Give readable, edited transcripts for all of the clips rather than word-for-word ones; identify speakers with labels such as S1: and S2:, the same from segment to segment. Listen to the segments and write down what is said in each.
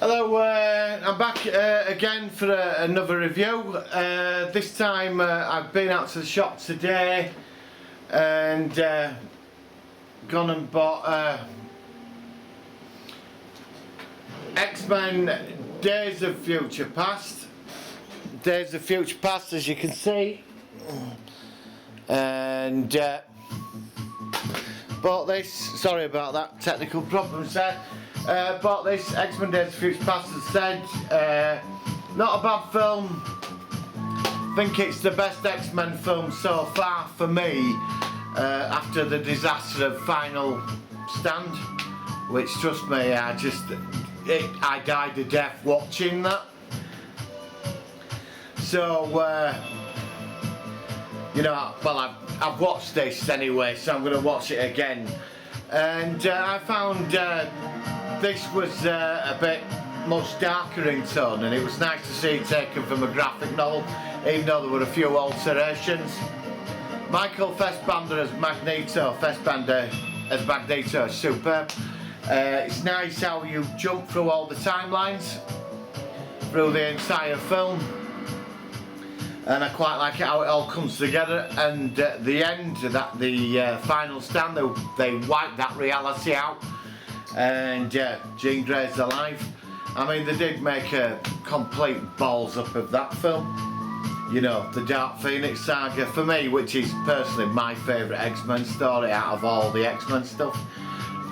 S1: Hello, I'm back again for another review. This time I've been out to the shop today and gone and bought X-Men Days of Future Past. Days of Future Past, as you can see. And bought this, sorry about that technical problems there. Bought this X-Men Days of Future Past, as said. Not a bad film. I think it's the best X-Men film so far for me, after the disaster of Final Stand, which, trust me, I died a death watching that. So you know, well, I've watched this anyway, so I'm going to watch it again. And I found this was a bit much darker in tone, and it was nice to see it taken from a graphic novel, even though there were a few alterations. Michael Fassbender as Magneto. Is superb. It's nice how you jump through all the timelines through the entire film, and I quite like how it all comes together. And at the end, the final stand, they wipe that reality out, and Jean Grey's alive. I mean, they did make a complete balls up of that film. You know, the Dark Phoenix saga, for me, which is personally my favourite X-Men story out of all the X-Men stuff.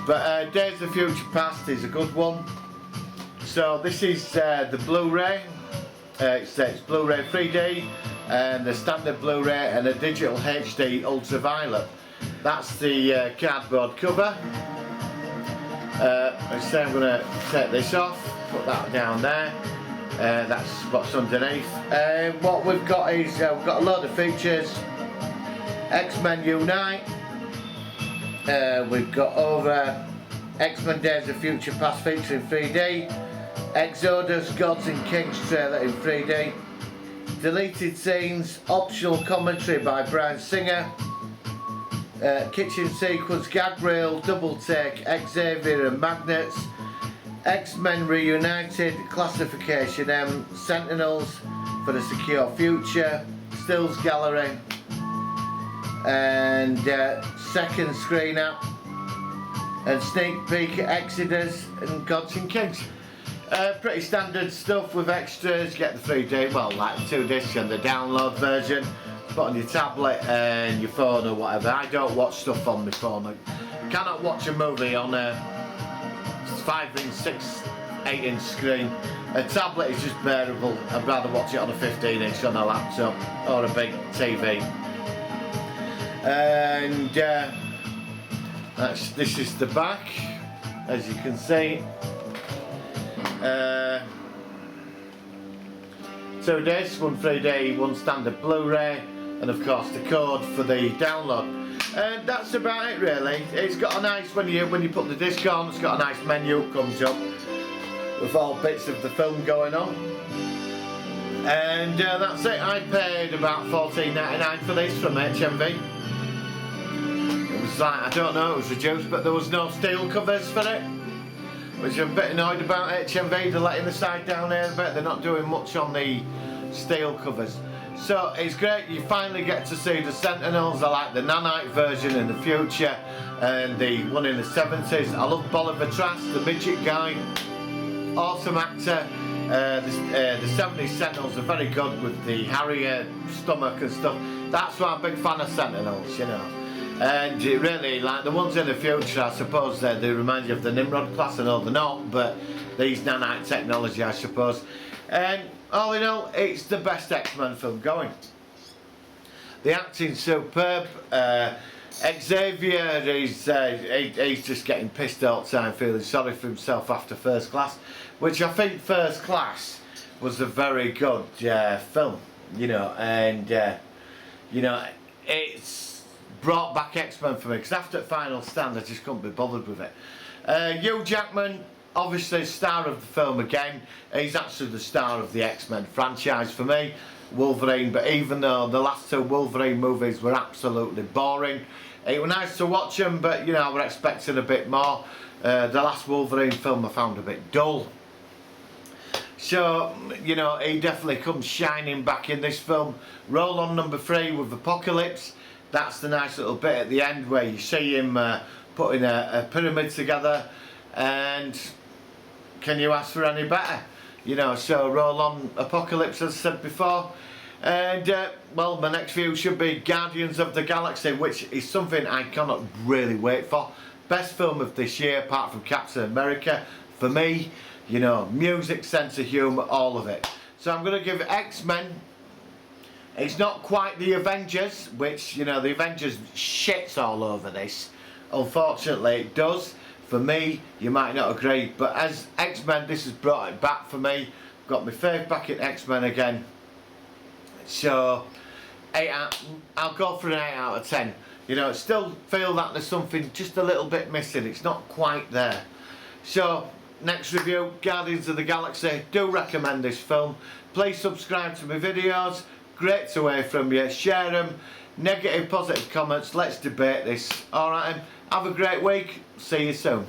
S1: But Days of Future Past is a good one. So this is the Blu-ray. It's Blu-ray 3D, and the standard Blu-ray, and a digital HD ultraviolet. That's the cardboard cover. Let's say I'm going to take this off, put that down there. That's what's underneath. What we've got is we've got a load of features. X-Men Unite. We've got over X-Men Days of Future Past featuring 3D. Exodus Gods and Kings trailer in 3D. Deleted scenes, optional commentary by Bryan Singer. Kitchen sequence, gag reel, double take, Xavier and Magnets. X-Men Reunited, classification M, Sentinels for the secure future, stills gallery, and second screen app, and sneak peek at Exodus and Gods and Kings. Pretty standard stuff with extras. Get the 3D, well, like the 2 discs and the download version. Put on your tablet and your phone or whatever. I don't watch stuff on my phone. I cannot watch a movie on a 5-inch, 6, 8-inch screen. A tablet is just bearable. I'd rather watch it on a 15-inch on a laptop or a big TV. And this is the back, as you can see. 2 discs, 1 3D, 1 standard Blu-ray, and of course the code for the download. And that's about it really. It's got a nice, when you put the disc on, it's got a nice menu comes up with all bits of the film going on. And that's it. I paid about $14.99 for this from HMV. It was like, I don't know, it was reduced, but there was no steel covers for it, which I'm a bit annoyed about. HMV, they're letting the side down here a bit. They're not doing much on the steel covers. So it's great, you finally get to see the Sentinels. I like the nanite version in the future and the one in the 70s. I love Bolivar Trask, the midget guy. Awesome actor. The 70s Sentinels are very good with the Harrier stomach and stuff. That's why I'm a big fan of Sentinels, you know. And really, like the ones in the future, I suppose they remind you of the Nimrod class. I know they're not, but these nanite technology, I suppose. And all in all, it's the best X-Men film going. The acting's superb. Xavier is he's just getting pissed all the time, feeling sorry for himself after First Class, which I think First Class was a very good film, you know, and you know, it's brought back X-Men for me, because after Final Stand I just couldn't be bothered with it. Hugh Jackman, obviously star of the film again. He's actually the star of the X-Men franchise for me. Wolverine, but even though the last 2 Wolverine movies were absolutely boring, it was nice to watch them, but you know, I was expecting a bit more. The last Wolverine film I found a bit dull. So, you know, he definitely comes shining back in this film. Roll on number 3 with Apocalypse. That's the nice little bit at the end where you see him putting a pyramid together, and can you ask for any better? You know, so roll on Apocalypse, as I said before. And well, my next view should be Guardians of the Galaxy, which is something I cannot really wait for. Best film of this year apart from Captain America for me. You know, music, sense of humour, all of it. So I'm going to give X-Men. It's not quite the Avengers, which, you know, the Avengers shits all over this. Unfortunately it does. For me, you might not agree, but as X-Men, this has brought it back for me. Got my faith back in X-Men again. So, I'll go for an 8 out of 10. You know, I still feel that there's something just a little bit missing. It's not quite there. So, next review, Guardians of the Galaxy. Do recommend this film. Please subscribe to my videos. Great to hear from you. Share them. Negative, positive comments. Let's debate this. Alright, have a great week. See you soon.